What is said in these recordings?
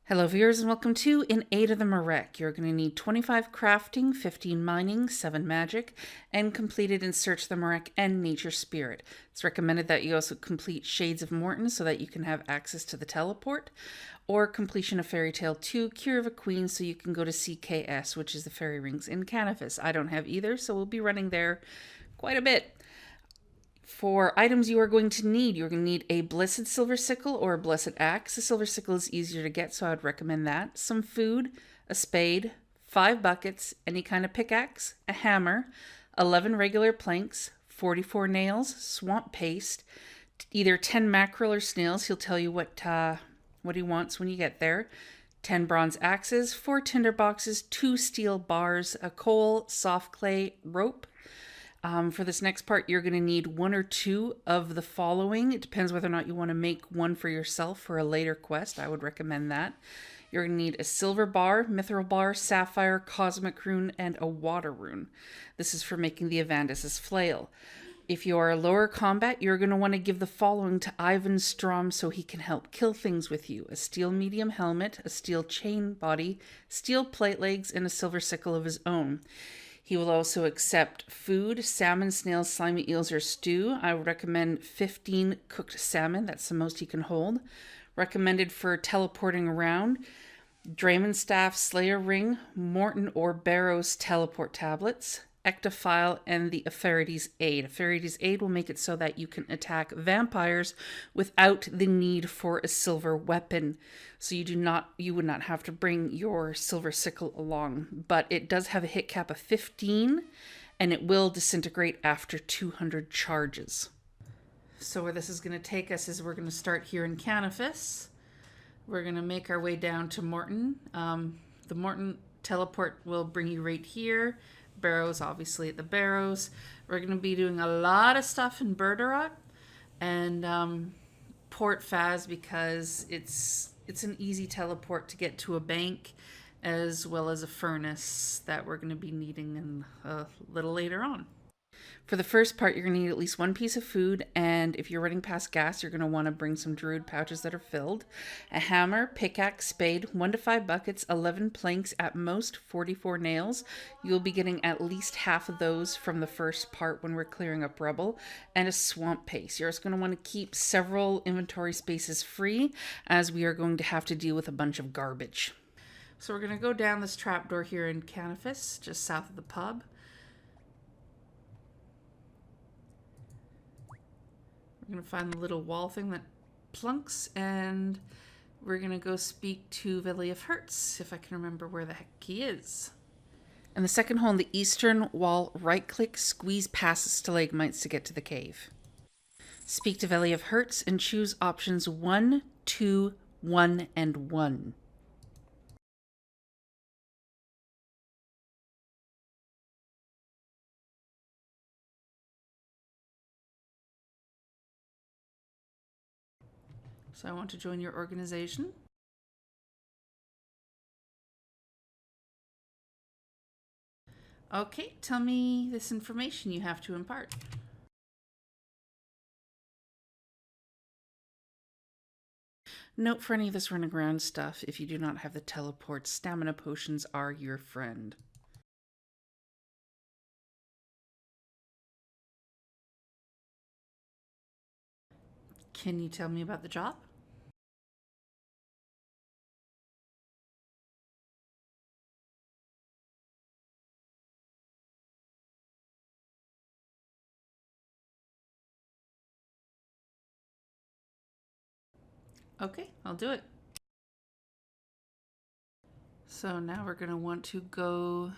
Hello viewers and welcome to In Aid of the Myreque. You're going to need 25 crafting, 15 mining, 7 magic, and completed in Search of the Myreque and Nature Spirit. It's recommended that you also complete Shades of Mort'ton so that you can have access to the teleport, or completion of Fairytale II, Cure of a Queen, so you can go to CKS, which is the fairy rings in Canifis. I don't have either, so we'll be running there quite a bit. For items you are going to need, you're going to need a Blessed Silver Sickle or a Blessed Axe. The Silver Sickle is easier to get, so I would recommend that. Some food, a spade, 5 buckets, any kind of pickaxe, a hammer, 11 regular planks, 44 nails, swamp paste, either 10 mackerel or snails. He'll tell you what he wants when you get there. 10 bronze axes, 4 tinderboxes, 2 steel bars, a coal, soft clay, rope. For this next part, you're going to need 1 or 2 of the following. It depends whether or not you want to make one for yourself for a later quest. I would recommend that. You're going to need a silver bar, mithril bar, sapphire, cosmic rune, and a water rune. This is for making the Ivandis Flail. If you are lower combat, you're going to want to give the following to Strom so he can help kill things with you. A steel medium helmet, a steel chain body, steel plate legs, and a silver sickle of his own. He will also accept food, salmon, snails, slimy eels, or stew. I would recommend 15 cooked salmon. That's the most he can hold. Recommended for teleporting around. Drayman Staff, Slayer Ring, Mort'ton or Barrow's teleport tablets, Ectophile, and the Ivandis Aid. Ivandis Aid will make it so that you can attack vampires without the need for a silver weapon. So you would not have to bring your silver sickle along. But it does have a hit cap of 15, and it will disintegrate after 200 charges. So where this is going to take us is we're going to start here in Canifis. We're going to make our way down to Mort'ton. The Mort'ton teleport will bring you right here. Barrows, obviously, at the Barrows. We're going to be doing a lot of stuff in Berderot and Port Faz because it's an easy teleport to get to a bank as well as a furnace that we're going to be needing in a little later on. For the first part, you're going to need at least 1 piece of food, and if you're running past gas, you're going to want to bring some druid pouches that are filled. A hammer, pickaxe, spade, 1 to 5 buckets, 11 planks, at most 44 nails. You'll be getting at least half of those from the first part when we're clearing up rubble, and a swamp paste. You're also going to want to keep several inventory spaces free, as we are going to have to deal with a bunch of garbage. So we're going to go down this trapdoor here in Canifis, just south of the pub. We're going to find the little wall thing that plunks, and we're going to go speak to Valley of Hurts, if I can remember where the heck he is. And the second hole in the eastern wall, right-click, squeeze past stalagmites to get to the cave. Speak to Valley of Hurts and choose options 1, 2, 1, and 1. So I want to join your organization. Okay, tell me this information you have to impart. Note for any of this running around stuff, if you do not have the teleport, stamina potions are your friend. Can you tell me about the job? Okay, I'll do it. So now we're going to want to go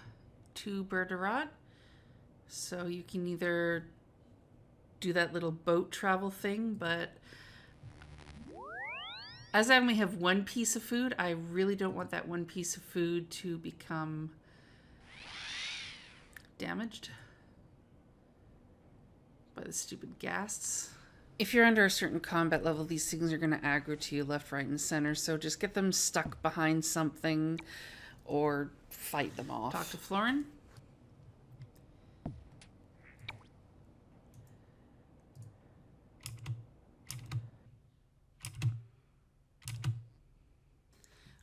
to Berderot. So you can either do that little boat travel thing, but as I only have 1 piece of food, I really don't want that 1 piece of food to become damaged by the stupid ghasts. If you're under a certain combat level, these things are going to aggro to you left, right, and center, so just get them stuck behind something or fight them off. Talk to Florin.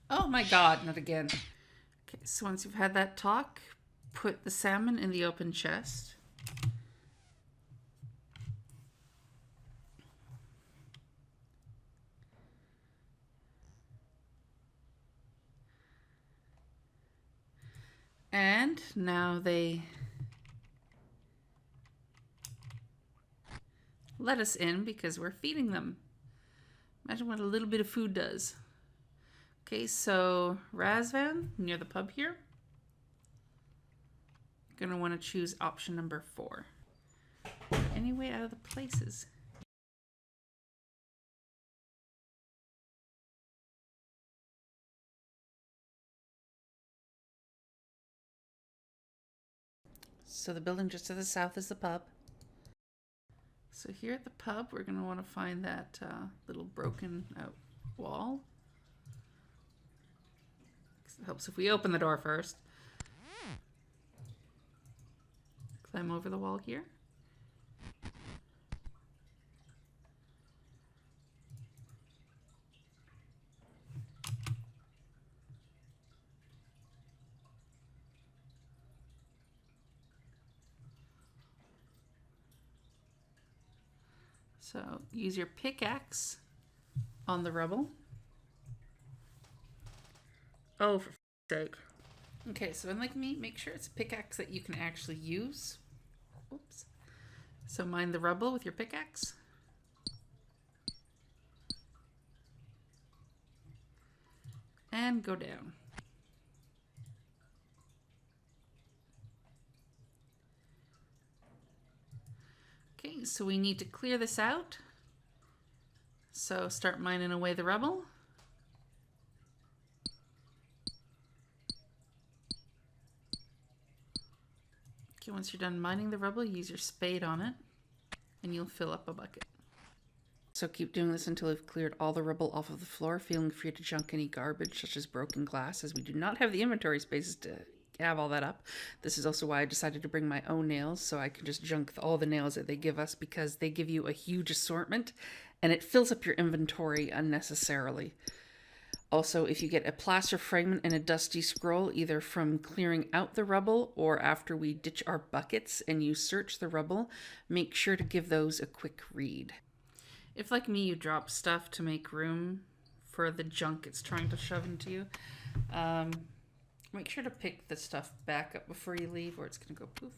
Oh my god, not again. Okay, so once you've had that talk, put the salmon in the open chest. And now they let us in because we're feeding them. Imagine what a little bit of food does. Okay, so Razvan, near the pub here. You're gonna want to choose option number 4. Any way out of the places. So the building just to the south is the pub. So here at the pub, we're going to want to find that little broken out wall. It helps if we open the door first. Climb over the wall here. So use your pickaxe on the rubble. Oh, for sake. Okay, so unlike me, make sure it's a pickaxe that you can actually use. Oops. So mine the rubble with your pickaxe. And go down. Okay, so we need to clear this out. So start mining away the rubble. Okay, once you're done mining the rubble, use your spade on it, and you'll fill up a bucket. So keep doing this until you've cleared all the rubble off of the floor, feeling free to junk any garbage, such as broken glass, as we do not have the inventory spaces to have all that up. This is also why I decided to bring my own nails, so I can just junk all the nails that they give us, because they give you a huge assortment, and it fills up your inventory unnecessarily. Also, if you get a plaster fragment and a dusty scroll, either from clearing out the rubble or after we ditch our buckets and you search the rubble, make sure to give those a quick read. If, like me, you drop stuff to make room for the junk it's trying to shove into you, make sure to pick the stuff back up before you leave, or it's going to go poof.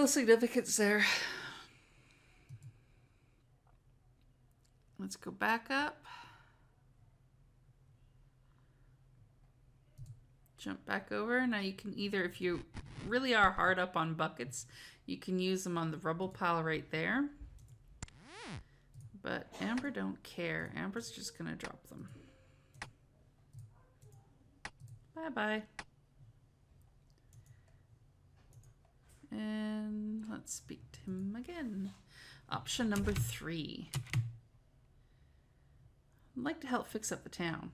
real significance there. Let's go back up. Jump back over. Now you can either, if you really are hard up on buckets, you can use them on the rubble pile right there. But Amber don't care. Amber's just gonna drop them. Bye-bye. And let's speak to him again. Option number 3. I'd like to help fix up the town.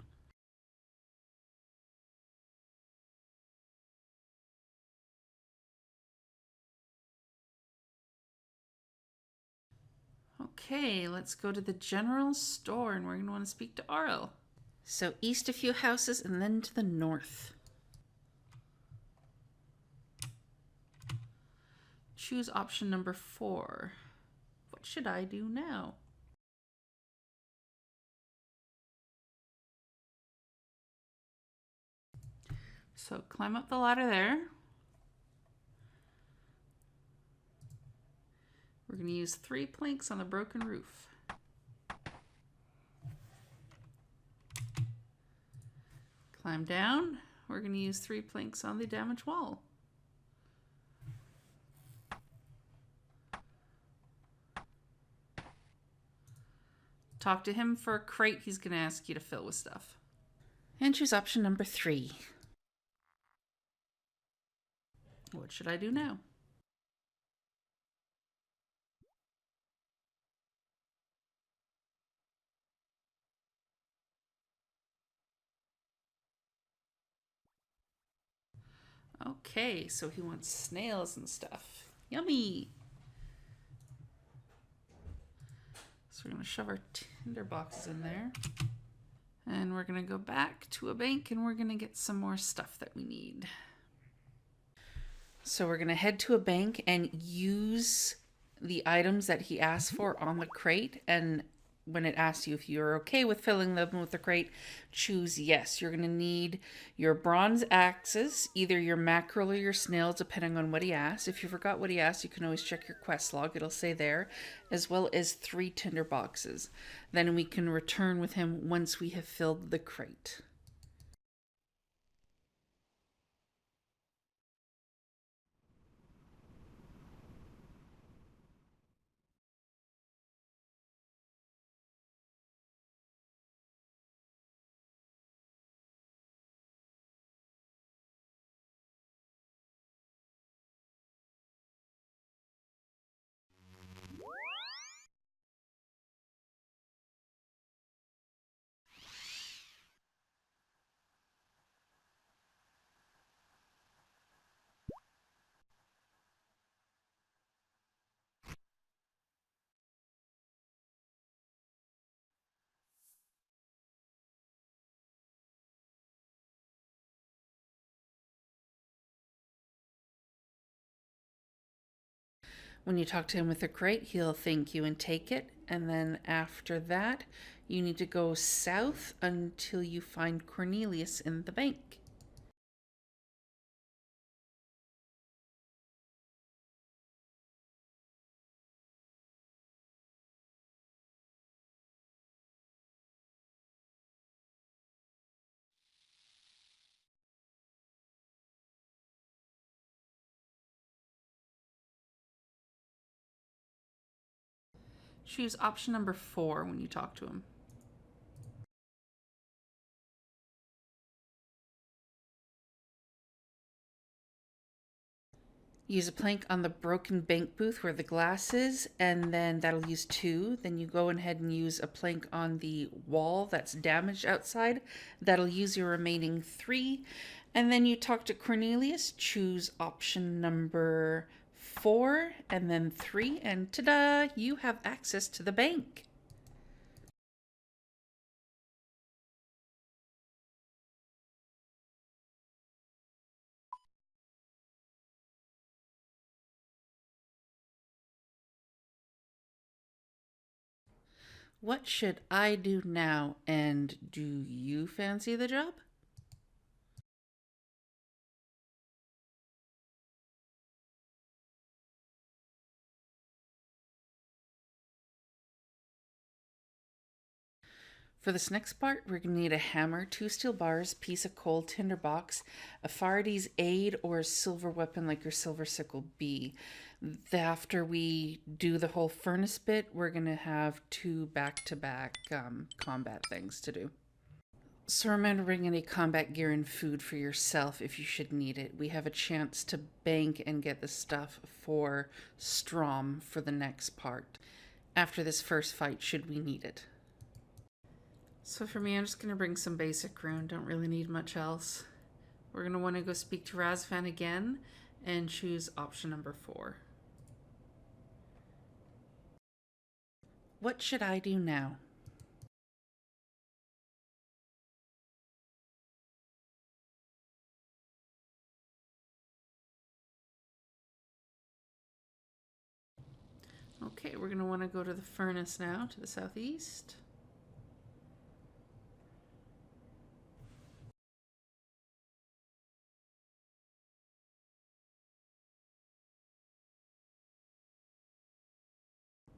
Okay, let's go to the general store and we're going to want to speak to Arl. So east a few houses and then to the north. Choose option number 4. What should I do now? So climb up the ladder there. We're going to use 3 planks on the broken roof. Climb down. We're going to use 3 planks on the damaged wall. Talk to him for a crate he's going to ask you to fill with stuff. And choose option number 3. What should I do now? Okay, so he wants snails and stuff. Yummy! So we're going to shove our tinderboxes in there. And we're going to go back to a bank and we're going to get some more stuff that we need. So we're going to head to a bank and use the items that he asked for on the crate. And when it asks you if you're okay with filling them with the crate, choose yes. You're going to need your bronze axes, either your mackerel or your snails, depending on what he asks. If you forgot what he asked, you can always check your quest log. It'll say there, as well as 3 tinderboxes. Then we can return with him once we have filled the crate. When you talk to him with the crate, he'll thank you and take it. And then after that, you need to go south until you find Cornelius in the bank. Choose option number 4 when you talk to him. Use a plank on the broken bank booth where the glass is, and then that'll use 2. Then you go ahead and use a plank on the wall that's damaged outside. That'll use your remaining 3. And then you talk to Cornelius, choose option number 4, and then 3, and ta-da! You have access to the bank. What should I do now, and do you fancy the job? For this next part, we're going to need a hammer, 2 steel bars, piece of coal, tinderbox, a Fairytale's aid, or a silver weapon like your silver sickle B. After we do the whole furnace bit, we're going to have 2 back-to-back combat things to do. So remember, bring any combat gear and food for yourself if you should need it. We have a chance to bank and get the stuff for Strom for the next part, after this first fight, should we need it. So for me, I'm just going to bring some basic rune. Don't really need much else. We're going to want to go speak to Razvan again and choose option number 4. What should I do now? Okay, we're going to want to go to the furnace now, to the southeast.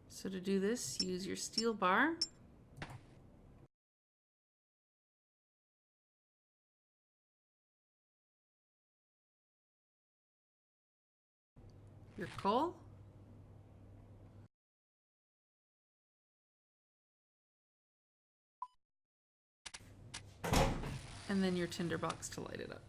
So to do this, use your steel bar. Your coal. And then your tinderbox to light it up.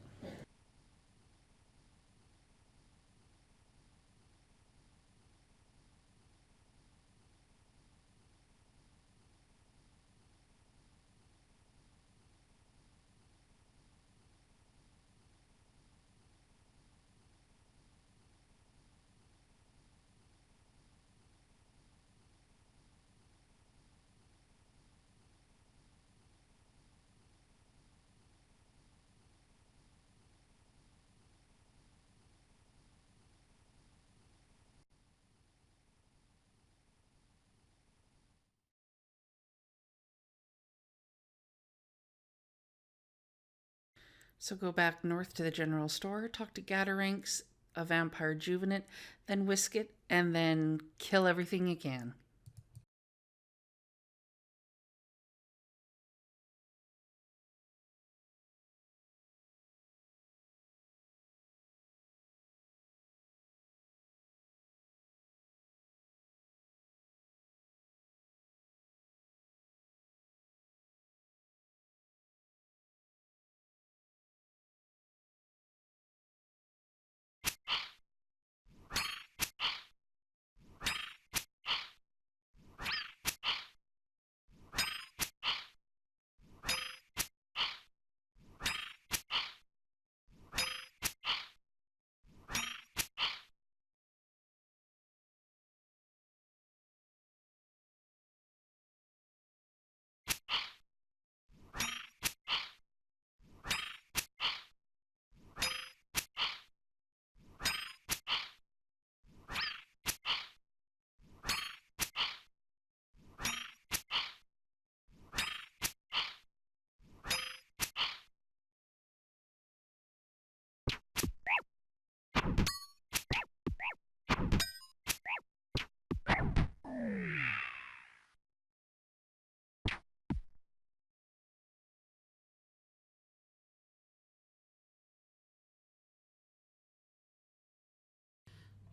So go back north to the general store, talk to Gatarinx, a vampire juvenant, then whisk it, and then kill everything you can.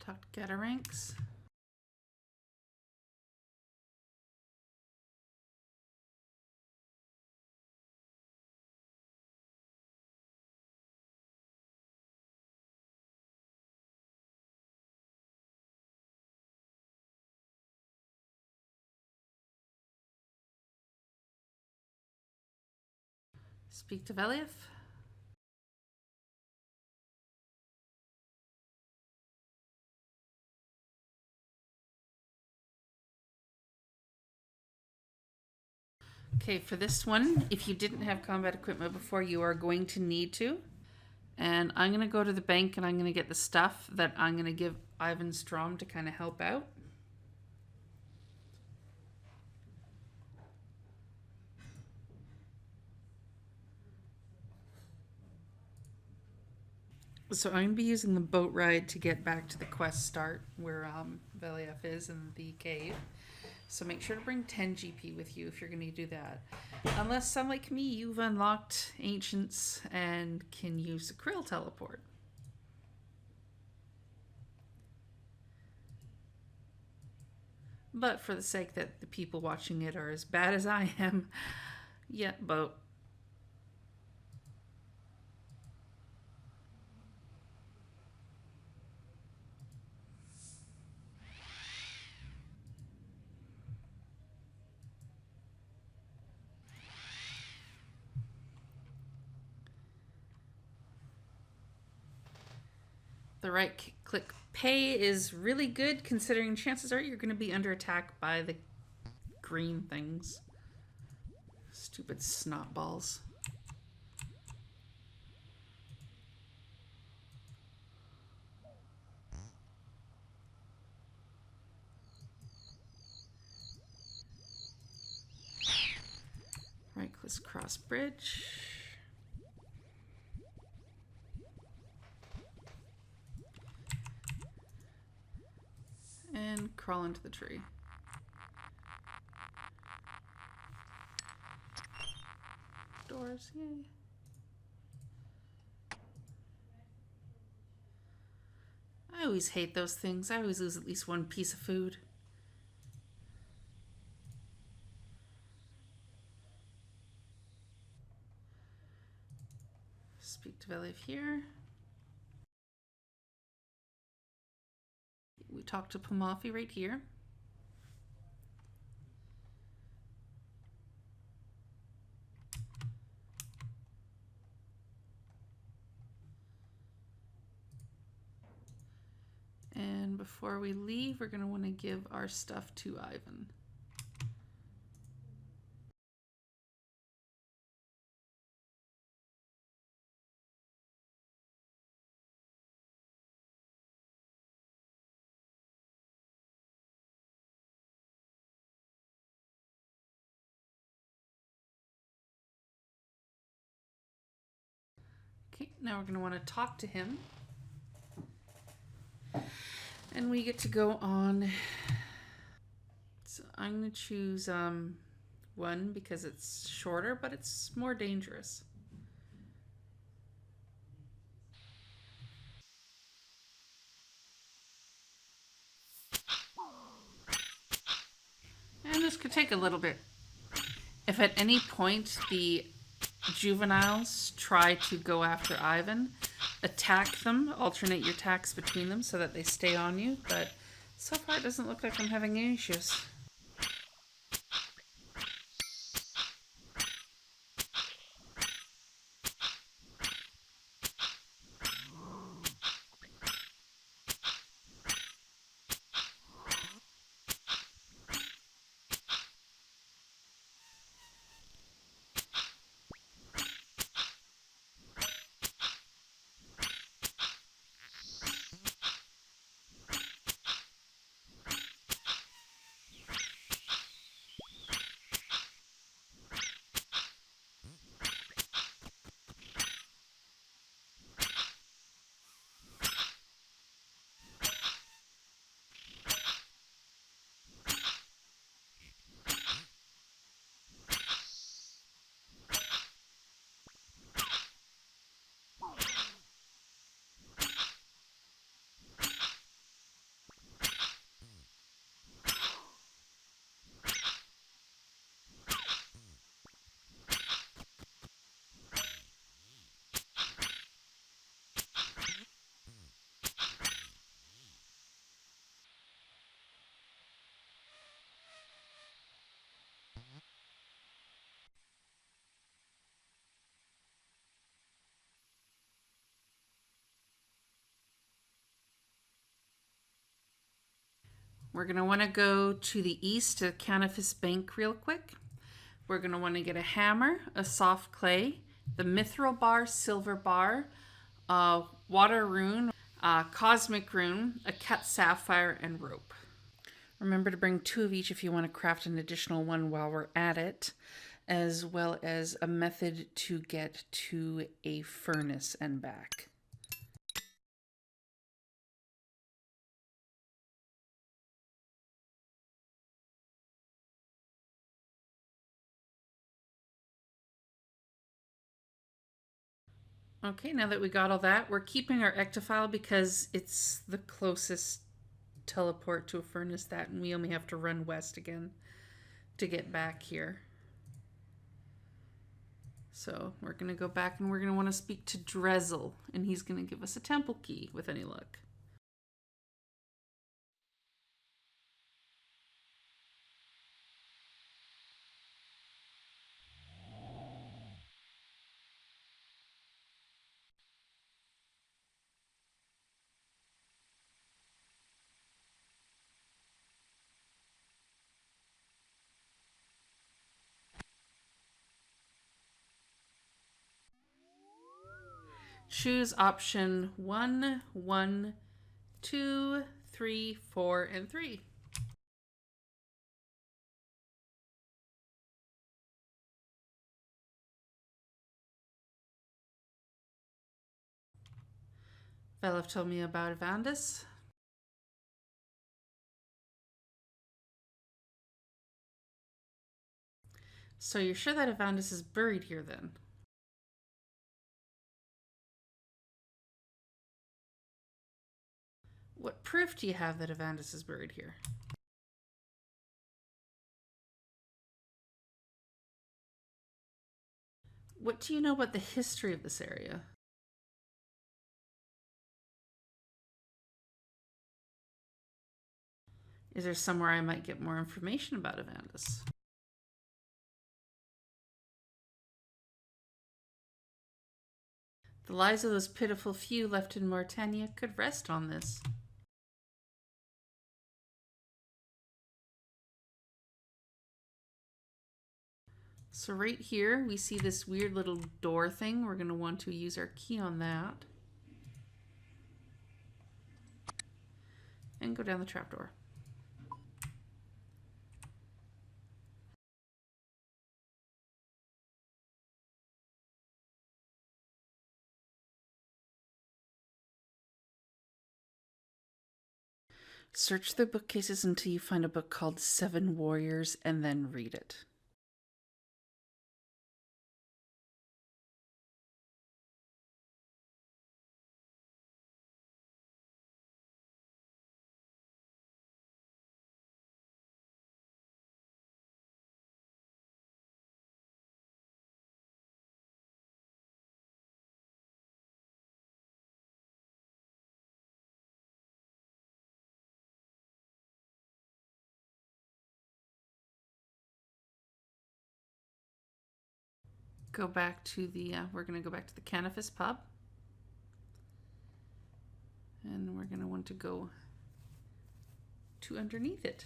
Talk to Gatarinx. Speak to Velief. Okay, for this one, if you didn't have combat equipment before, you are going to need to. And I'm going to go to the bank and I'm going to get the stuff that I'm going to give Ivan Strom to kind of help out. So I'm going to be using the boat ride to get back to the quest start where Velief is in the cave. So make sure to bring 10 GP with you if you're going to do that. Unless, unlike me, you've unlocked Ancients and can use the Krill teleport. But for the sake that the people watching it are as bad as I am, yeah, boat. The right click pay is really good considering chances are you're going to be under attack by the green things. Stupid snot balls. Right click cross bridge. And crawl into the tree. Doors, yay. I always hate those things. I always lose at least one piece of food. Speak to Velev here. We talked to Pamafi right here. And before we leave, we're going to want to give our stuff to Ivan. Okay, now we're going to want to talk to him. And we get to go on. So I'm going to choose one because it's shorter, but it's more dangerous. And this could take a little bit. If at any point the juveniles try to go after Ivan, attack them, alternate your attacks between them so that they stay on you, but so far it doesn't look like I'm having any issues. We're going to want to go to the east to Canifis Bank real quick. We're going to want to get a hammer, a soft clay, the Mithril Bar, Silver Bar, Water Rune, Cosmic Rune, a cut Sapphire, and rope. Remember to bring 2 of each if you want to craft an additional one while we're at it, as well as a method to get to a furnace and back. Okay, now that we got all that, we're keeping our ectophile because it's the closest teleport to a furnace that, and we only have to run west again to get back here. So we're going to go back and we're going to want to speak to Drezel, and he's going to give us a temple key with any luck. Choose option 1, 1, 2, 3, 4, and 3. Velov told me about Ivandis. So you're sure that Ivandis is buried here then? What proof do you have that Ivandis is buried here? What do you know about the history of this area? Is there somewhere I might get more information about Ivandis? The lives of those pitiful few left in Mort'ton could rest on this. So right here, we see this weird little door thing. We're going to want to use our key on that. And go down the trapdoor. Search the bookcases until you find a book called 7 Warriors and then read it. Go back to the, we're going to go back to the Canifis pub. And we're going to want to go to underneath it.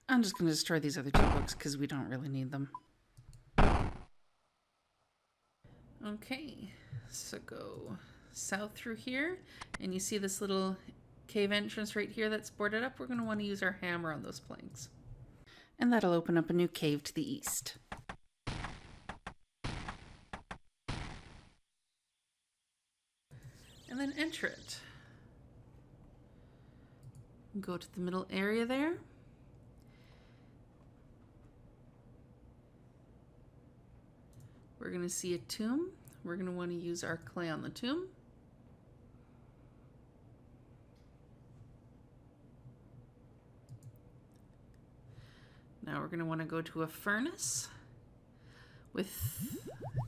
I'm just going to destroy these other 2 books because we don't really need them. Okay, so go south through here, and you see this little cave entrance right here that's boarded up. We're going to want to use our hammer on those planks. And that'll open up a new cave to the east. And then enter it. Go to the middle area there. We're going to see a tomb. We're going to want to use our clay on the tomb. Now we're going to want to go to a furnace with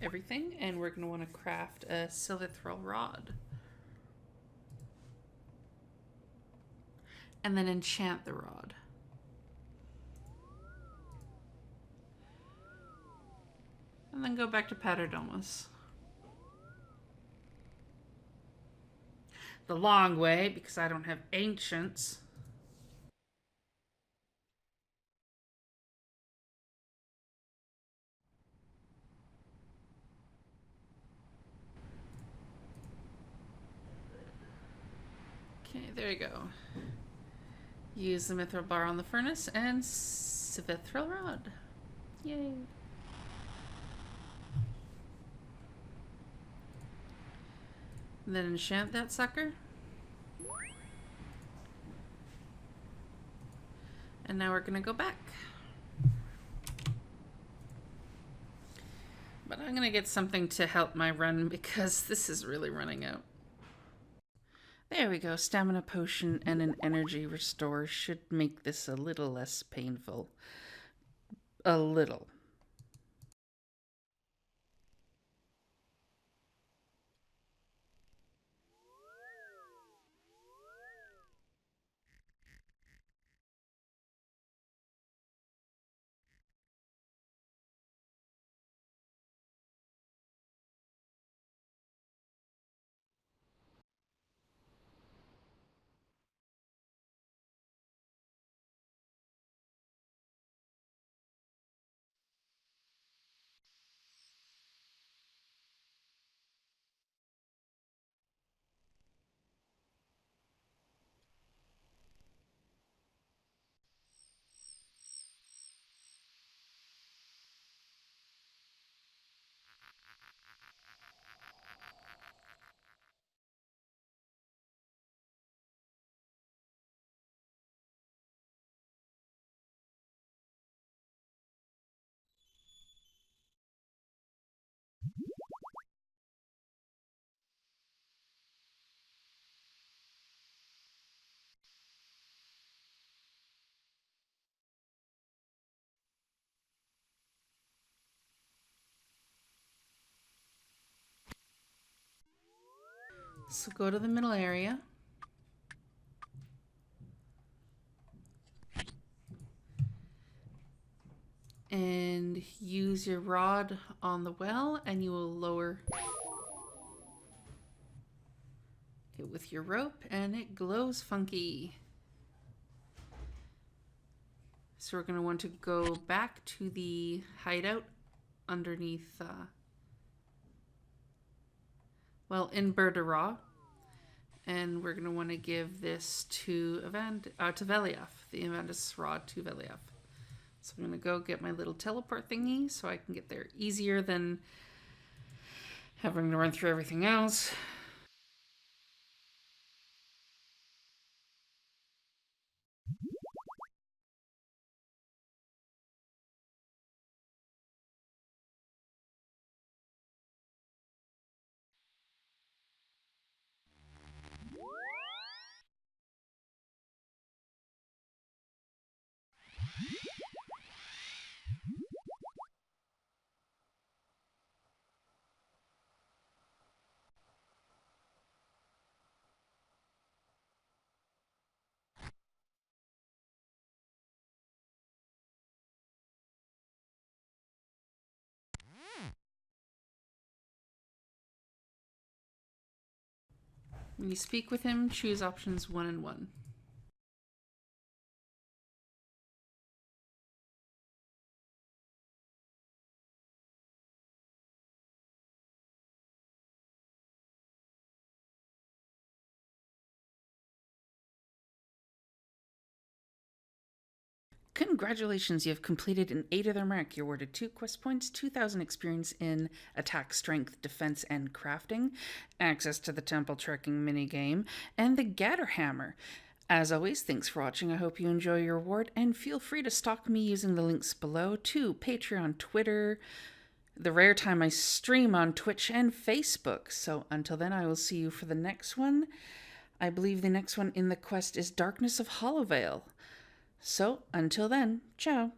everything, and we're going to want to craft a Mithril rod. And then enchant the rod. And then go back to Paterdomus. The long way, because I don't have ancients. there you go. Use the Mithril Bar on the furnace and Mithril Rod. Yay. And then enchant that sucker. And now we're gonna go back. But I'm gonna get something to help my run because this is really running out. There we go. Stamina potion and an energy restore should make this a little less painful. A little. So go to the middle area. And use your rod on the well and you will lower it with your rope and it glows funky. So we're going to want to go back to the hideout underneath, in Raw. And we're going to want to give this to Veliath, the Ivandis rod to Veliath. So I'm going to go get my little teleport thingy so I can get there easier than having to run through everything else. When you speak with him, choose options 1 and 1. Congratulations, you have completed an 8 of the Myreque. You're awarded 2 quest points, 2,000 experience in attack, strength, defense, and crafting, access to the temple trekking minigame, and the Gatter Hammer. As always, thanks for watching. I hope you enjoy your reward, and feel free to stalk me using the links below to Patreon, Twitter, the rare time I stream on Twitch and Facebook. So until then, I will see you for the next one. I believe the next one in the quest is Darkness of Hollowvale. So, until then, ciao.